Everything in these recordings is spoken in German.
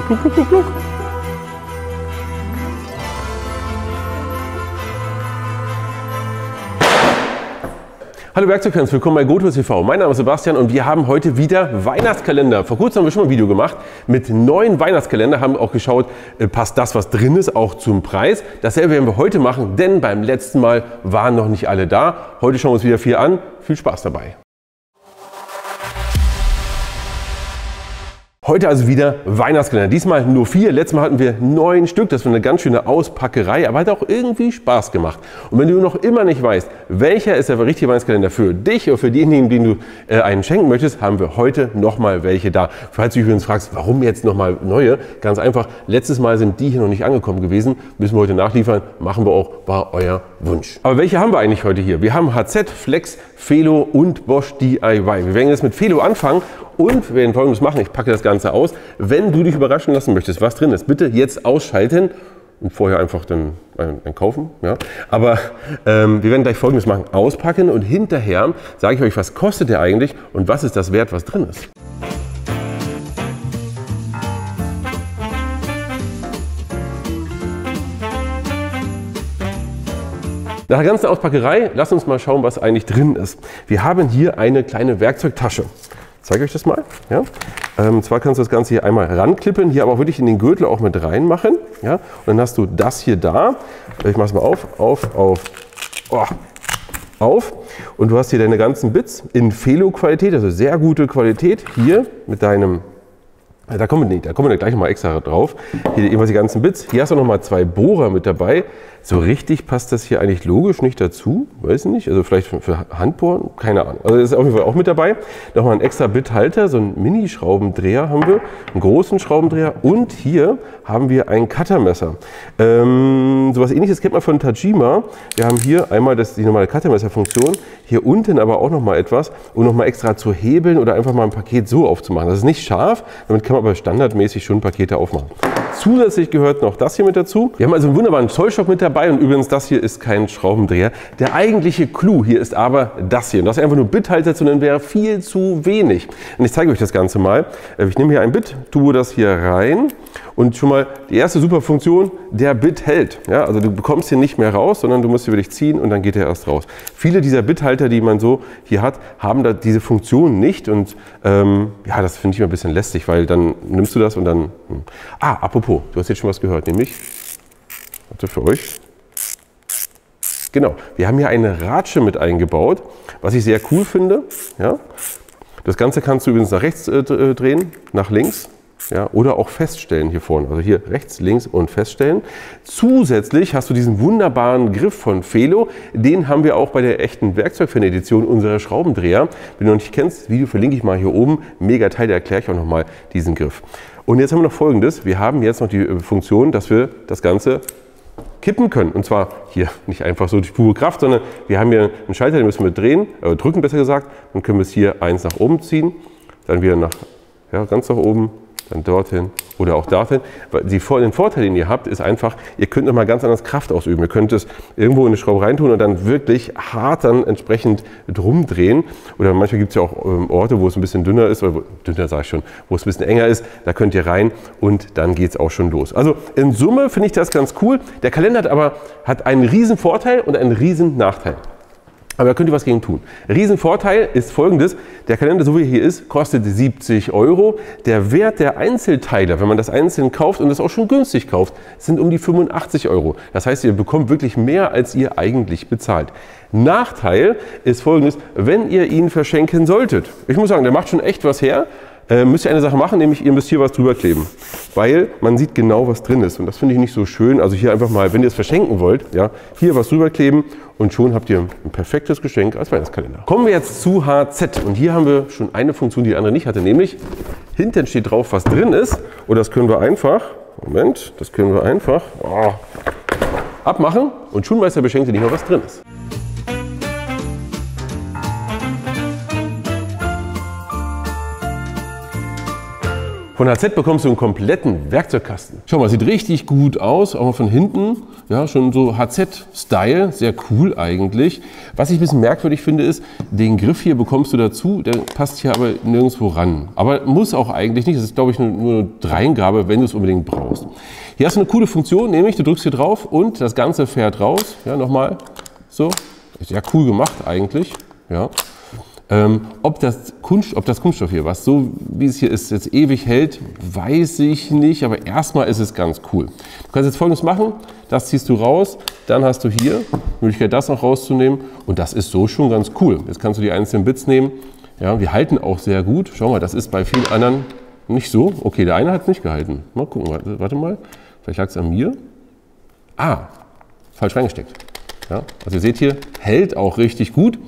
Gluck, gluck, gluck, gluck. Hallo Werkzeugfans, willkommen bei GoTools TV. Mein Name ist Sebastian und wir haben heute wieder Weihnachtskalender. Vor kurzem haben wir schon mal ein Video gemacht mit 9 Weihnachtskalender, haben auch geschaut, passt das, was drin ist, auch zum Preis. Dasselbe werden wir heute machen, denn beim letzten Mal waren noch nicht alle da. Heute schauen wir uns wieder 4 an. Viel Spaß dabei. Heute also wieder Weihnachtskalender. Diesmal nur 4. Letztes Mal hatten wir 9 Stück. Das war eine ganz schöne Auspackerei, aber hat auch irgendwie Spaß gemacht. Und wenn du noch immer nicht weißt, welcher ist der richtige Weihnachtskalender für dich oder für diejenigen, denen du einen schenken möchtest, haben wir heute nochmal welche da. Falls du dich übrigens fragst, warum jetzt nochmal neue? Ganz einfach, letztes Mal sind die hier noch nicht angekommen gewesen. Müssen wir heute nachliefern. Machen wir auch, war euer Wunsch. Aber welche haben wir eigentlich heute hier? Wir haben HZ, Flex, Felo und Bosch DIY. Wir werden jetzt mit Felo anfangen. Und wir werden Folgendes machen, ich packe das Ganze aus. Wenn du dich überraschen lassen möchtest, was drin ist, bitte jetzt ausschalten und vorher einfach dann kaufen. Ja. Aber wir werden gleich Folgendes machen, auspacken und hinterher sage ich euch, was kostet der eigentlich und was ist das wert, was drin ist. Nach der ganzen Auspackerei, lasst uns mal schauen, was eigentlich drin ist. Wir haben hier eine kleine Werkzeugtasche. Ich zeige euch das mal. Ja? Zwar kannst du das Ganze hier einmal ranklippen, hier aber auch wirklich in den Gürtel auch mit reinmachen. Ja? Und dann hast du das hier da. Ich mache es mal auf. Und du hast hier deine ganzen Bits in Felo-Qualität, also sehr gute Qualität. Hier mit deinem, da kommen wir gleich mal extra drauf. Hier jeweils die ganzen Bits. Hier hast du noch mal 2 Bohrer mit dabei. So richtig passt das hier eigentlich logisch nicht dazu, weiß nicht, also vielleicht für Handbohren, keine Ahnung. Also das ist auf jeden Fall auch mit dabei. Nochmal ein extra Bithalter, so einen Mini-Schraubendreher haben wir, einen großen Schraubendreher und hier haben wir ein Cuttermesser. Sowas ähnliches kennt man von Tajima. Wir haben hier einmal die normale Cuttermesser-Funktion, hier unten aber auch nochmal etwas, um nochmal extra zu hebeln oder einfach mal ein Paket so aufzumachen. Das ist nicht scharf, damit kann man aber standardmäßig schon Pakete aufmachen. Zusätzlich gehört noch das hier mit dazu. Wir haben also einen wunderbaren Zollstock mit dabei und übrigens das hier ist kein Schraubendreher. Der eigentliche Clou hier ist aber das hier. Und das ist einfach nur Bithalter zu nennen, wäre viel zu wenig. Und ich zeige euch das Ganze mal. Ich nehme hier ein Bit, tue das hier rein und schon mal die erste super Funktion, der Bit hält. Ja, also du bekommst hier nicht mehr raus, sondern du musst hier wirklich ziehen und dann geht er erst raus. Viele dieser Bithalter, die man so hier hat, haben da diese Funktion nicht und ja, das finde ich immer ein bisschen lästig, weil dann nimmst du das und dann... apropos, du hast jetzt schon was gehört, nämlich, warte für euch, genau, wir haben hier eine Ratsche mit eingebaut, was ich sehr cool finde. Ja. Das Ganze kannst du übrigens nach rechts drehen, nach links. Ja, oder auch feststellen hier vorne, also hier rechts, links und feststellen. Zusätzlich hast du diesen wunderbaren Griff von Felo, den haben wir auch bei der echten Werkzeugfan-Edition unserer Schraubendreher. Wenn du noch nicht kennst, das Video verlinke ich mal hier oben, mega Teil, da erkläre ich auch nochmal diesen Griff. Und jetzt haben wir noch Folgendes, wir haben jetzt noch die Funktion, dass wir das Ganze kippen können. Und zwar hier nicht einfach so durch pure Kraft, sondern wir haben hier einen Schalter, den müssen wir drehen, drücken besser gesagt, dann können wir es hier eins nach oben ziehen, dann wieder ganz nach oben, dann dorthin oder auch dorthin. Den Vorteil, den ihr habt, ist einfach, ihr könnt nochmal ganz anders Kraft ausüben. Ihr könnt es irgendwo in eine Schraube reintun und dann wirklich hart dann entsprechend drum drehen. Oder manchmal gibt es ja auch Orte, wo es ein bisschen dünner ist, oder dünner sage ich schon, wo es ein bisschen enger ist. Da könnt ihr rein und dann geht es auch schon los. Also in Summe finde ich das ganz cool. Der Kalender hat einen riesen Vorteil und einen riesen Nachteil. Aber da könnt ihr was gegen tun. Riesenvorteil ist folgendes, der Kalender, so wie er hier ist, kostet 70 €. Der Wert der Einzelteile, wenn man das einzeln kauft und das auch schon günstig kauft, sind um die 85 €. Das heißt, ihr bekommt wirklich mehr, als ihr eigentlich bezahlt. Nachteil ist folgendes, wenn ihr ihn verschenken solltet. Ich muss sagen, der macht schon echt was her. Müsst ihr eine Sache machen, nämlich ihr müsst hier was drüber kleben, weil man sieht genau, was drin ist und das finde ich nicht so schön. Also hier einfach mal, wenn ihr es verschenken wollt, ja, hier was drüber kleben und schon habt ihr ein perfektes Geschenk als Weihnachtskalender. Kommen wir jetzt zu HZ und hier haben wir schon eine Funktion, die andere nicht hatte, nämlich hinten steht drauf, was drin ist und das können wir einfach, abmachen und schon weiß der Beschenkte nicht mehr, was drin ist. Von HZ bekommst du einen kompletten Werkzeugkasten. Schau mal, sieht richtig gut aus, auch mal von hinten. Ja, schon so HZ-Style, sehr cool eigentlich. Was ich ein bisschen merkwürdig finde, ist, den Griff hier bekommst du dazu, der passt hier aber nirgendwo ran. Aber muss auch eigentlich nicht, das ist glaube ich nur eine Dreingabe, wenn du es unbedingt brauchst. Hier hast du eine coole Funktion, nämlich du drückst hier drauf und das Ganze fährt raus. Ja, nochmal, so, ist ja cool gemacht eigentlich, ja. Ob das Kunststoff hier, was so wie es hier ist, jetzt ewig hält, weiß ich nicht, aber erstmal ist es ganz cool. Du kannst jetzt Folgendes machen, das ziehst du raus, dann hast du hier die Möglichkeit, das noch rauszunehmen und das ist so schon ganz cool. Jetzt kannst du die einzelnen Bits nehmen, ja, die halten auch sehr gut. Schau mal, das ist bei vielen anderen nicht so. Okay, der eine hat es nicht gehalten. Mal gucken, warte mal, vielleicht lag es an mir. Ah, falsch reingesteckt. Ja, also ihr seht hier, hält auch richtig gut.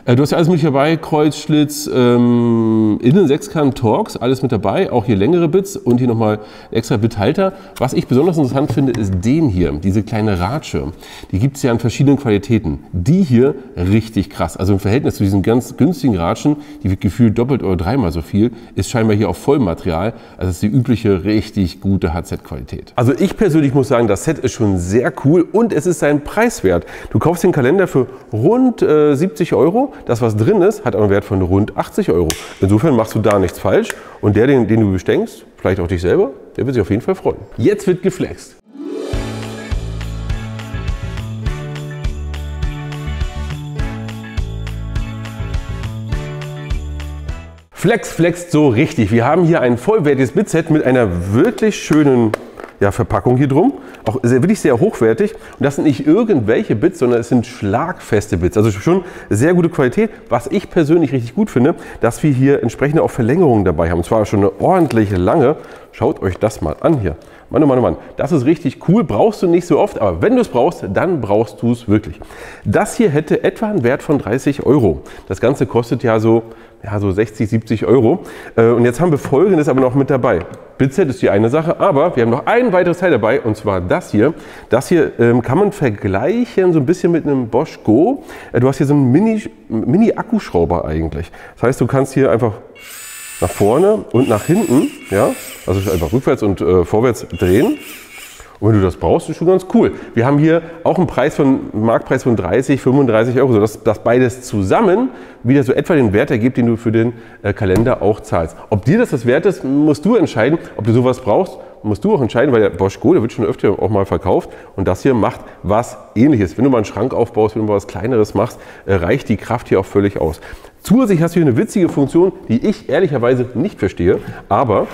Du hast ja alles mit dabei, Kreuzschlitz, innen Sechskant Torx, alles mit dabei, auch hier längere Bits und hier nochmal extra Bithalter. Was ich besonders interessant finde, ist den hier, diese kleine Ratsche. Die gibt es ja in verschiedenen Qualitäten. Die hier richtig krass, also im Verhältnis zu diesen ganz günstigen Ratschen, die wird gefühlt doppelt oder dreimal so viel, ist scheinbar hier auf Vollmaterial, also ist die übliche richtig gute HZ-Qualität. Also ich persönlich muss sagen, das Set ist schon sehr cool und es ist sein Preis wert. Du kaufst den Kalender für rund 70 €. Das, was drin ist, hat einen Wert von rund 80 €. Insofern machst du da nichts falsch. Und der, den du besteckst, vielleicht auch dich selber, der wird sich auf jeden Fall freuen. Jetzt wird geflext. Flex flext so richtig. Wir haben hier ein vollwertiges Bitset mit einer wirklich schönen Verpackung hier drum. Auch wirklich sehr hochwertig. Und das sind nicht irgendwelche Bits, sondern es sind schlagfeste Bits. Also schon sehr gute Qualität. Was ich persönlich richtig gut finde, dass wir hier entsprechende auch Verlängerungen dabei haben. Und zwar schon eine ordentlich lange. Schaut euch das mal an hier. Mann, oh Mann, oh Mann. Das ist richtig cool. Brauchst du nicht so oft, aber wenn du es brauchst, dann brauchst du es wirklich. Das hier hätte etwa einen Wert von 30 €. Das Ganze kostet ja so 60, 70 €. Und jetzt haben wir Folgendes aber noch mit dabei. Bitset ist die eine Sache, aber wir haben noch ein weiteres Teil dabei und zwar das hier. Das hier kann man vergleichen so ein bisschen mit einem Bosch Go. Du hast hier so einen Mini-Akkuschrauber eigentlich. Das heißt, du kannst hier einfach nach vorne und nach hinten, ja, also einfach rückwärts und vorwärts drehen. Und wenn du das brauchst, ist schon ganz cool. Wir haben hier auch einen Marktpreis von 30, 35 €, sodass das beides zusammen wieder so etwa den Wert ergibt, den du für den Kalender auch zahlst. Ob dir das wert ist, musst du entscheiden. Ob du sowas brauchst, musst du auch entscheiden, weil der Bosch Go, der wird schon öfter auch mal verkauft. Und das hier macht was Ähnliches. Wenn du mal einen Schrank aufbaust, wenn du mal was Kleineres machst, reicht die Kraft hier auch völlig aus. Zusätzlich hast du hier eine witzige Funktion, die ich ehrlicherweise nicht verstehe. Aber,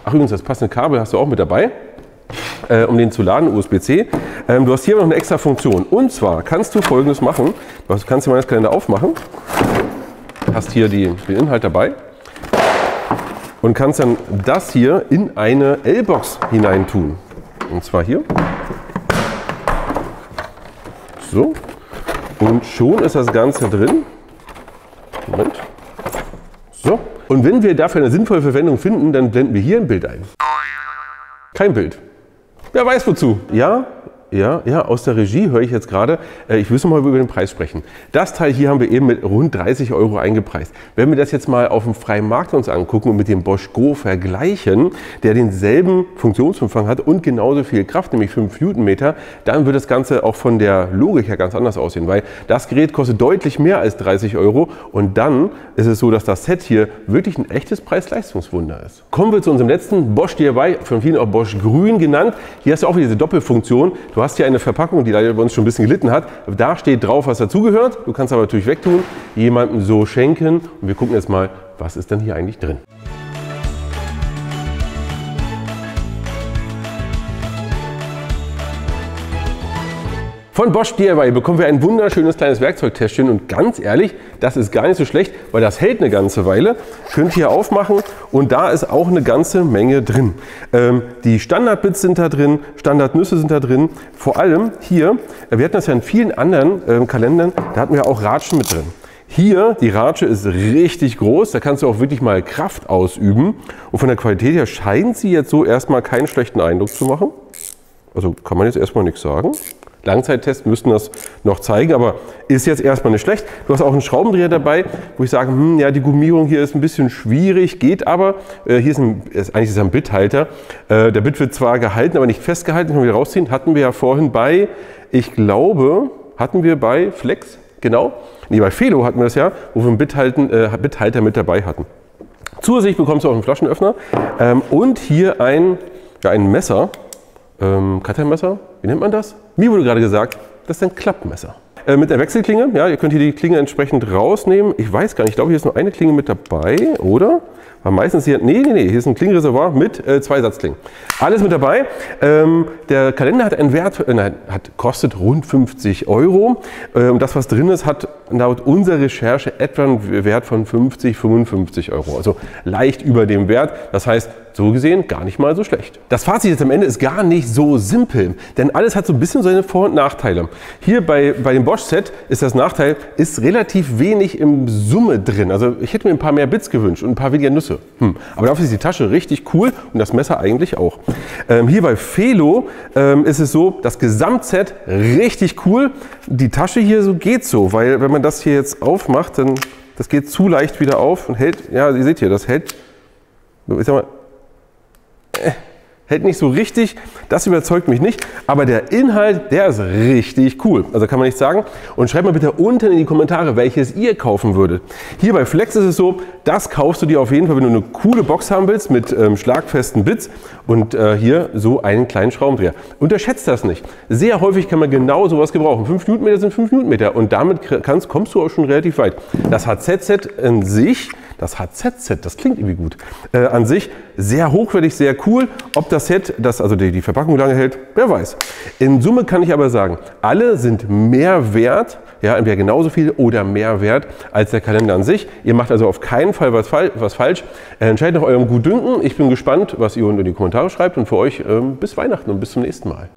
ach übrigens, das passende Kabel hast du auch mit dabei. Um den zu laden, USB-C. Du hast hier noch eine extra Funktion. Und zwar kannst du Folgendes machen. Du kannst den Weihnachtskalender aufmachen. Hast hier den Inhalt dabei. Und kannst dann das hier in eine L-Box hineintun. Und zwar hier. So. Und schon ist das Ganze drin. Moment. So. Und wenn wir dafür eine sinnvolle Verwendung finden, dann blenden wir hier ein Bild ein. Kein Bild. Wer weiß wozu. Ja, aus der Regie höre ich jetzt gerade, ich will noch mal über den Preis sprechen. Das Teil hier haben wir eben mit rund 30 € eingepreist. Wenn wir das jetzt mal auf dem freien Markt uns angucken und mit dem Bosch Go vergleichen, der denselben Funktionsumfang hat und genauso viel Kraft, nämlich 5 Newtonmeter, dann wird das Ganze auch von der Logik her ganz anders aussehen, weil das Gerät kostet deutlich mehr als 30 € und dann ist es so, dass das Set hier wirklich ein echtes Preis-Leistungswunder ist. Kommen wir zu unserem letzten Bosch DIY, von vielen auch Bosch Grün genannt. Hier hast du auch wieder diese Doppelfunktion. Du hast hier eine Verpackung, die leider bei uns schon ein bisschen gelitten hat. Da steht drauf, was dazugehört. Du kannst aber natürlich wegtun, jemandem so schenken. Und wir gucken jetzt mal, was ist denn hier eigentlich drin. Von Bosch DIY bekommen wir ein wunderschönes kleines Werkzeugtäschchen und ganz ehrlich, das ist gar nicht so schlecht, weil das hält eine ganze Weile. Könnt ihr aufmachen und da ist auch eine ganze Menge drin. Die Standardbits sind da drin, Standardnüsse sind da drin. Vor allem hier, wir hatten das ja in vielen anderen Kalendern, da hatten wir auch Ratschen mit drin. Hier, die Ratsche ist richtig groß, da kannst du auch wirklich mal Kraft ausüben. Und von der Qualität her scheint sie jetzt so erstmal keinen schlechten Eindruck zu machen. Also kann man jetzt erstmal nichts sagen. Langzeittests müssten das noch zeigen, aber ist jetzt erstmal nicht schlecht. Du hast auch einen Schraubendreher dabei, wo ich sage, ja, die Gummierung hier ist ein bisschen schwierig, geht aber. Hier ist eigentlich ein Bithalter. Der Bit wird zwar gehalten, aber nicht festgehalten, können wir wieder rausziehen. Hatten wir ja vorhin bei, ich glaube, hatten wir bei Flex, genau. Nee, bei Felo hatten wir das ja, wo wir einen Bithalter mit dabei hatten. Zusätzlich bekommst du auch einen Flaschenöffner und hier ein Messer, Cuttermesser, wie nennt man das? Mir wurde gerade gesagt, das ist ein Klappmesser. Mit der Wechselklinge, ja, ihr könnt hier die Klinge entsprechend rausnehmen. Ich weiß gar nicht, ich glaube, hier ist nur eine Klinge mit dabei, oder? War meistens hier, nee, hier ist ein Klingenreservoir mit 2 Satzklingen. Alles mit dabei. Der Kalender hat einen Wert, kostet rund 50 €. Das, was drin ist, hat laut unserer Recherche etwa einen Wert von 50, 55 €. Also leicht über dem Wert. Das heißt, so gesehen gar nicht mal so schlecht. Das Fazit jetzt am Ende ist gar nicht so simpel, denn alles hat so ein bisschen seine Vor- und Nachteile. Hier bei dem Bosch-Set ist das Nachteil, ist relativ wenig in Summe drin. Also ich hätte mir ein paar mehr Bits gewünscht und ein paar weniger Nüsse. Aber dafür ist die Tasche richtig cool und das Messer eigentlich auch. Hier bei Felo ist es so, das Gesamtset richtig cool. Die Tasche hier so geht so, weil wenn man das hier jetzt aufmacht, dann das geht zu leicht wieder auf und hält, ja, ihr seht hier, das hält, ich sag mal, hält nicht so richtig, das überzeugt mich nicht, aber der Inhalt, der ist richtig cool, also kann man nicht sagen. Und schreibt mal bitte unten in die Kommentare, welches ihr kaufen würdet. Hier bei Flex ist es so, das kaufst du dir auf jeden Fall, wenn du eine coole Box haben willst mit schlagfesten Bits und hier so einen kleinen Schraubendreher. Unterschätzt das nicht. Sehr häufig kann man genau sowas gebrauchen. 5 Newtonmeter sind 5 Newtonmeter und damit kommst du auch schon relativ weit. Das HZ-Set an sich, das klingt irgendwie gut, an sich sehr hochwertig, sehr cool. Ob das Set, also die Verpackung lange hält, wer weiß. In Summe kann ich aber sagen, alle sind mehr wert, ja, entweder genauso viel oder mehr wert als der Kalender an sich. Ihr macht also auf keinen Fall was falsch. Entscheidet nach eurem Gutdünken. Ich bin gespannt, was ihr unten in die Kommentare schreibt und für euch bis Weihnachten und bis zum nächsten Mal.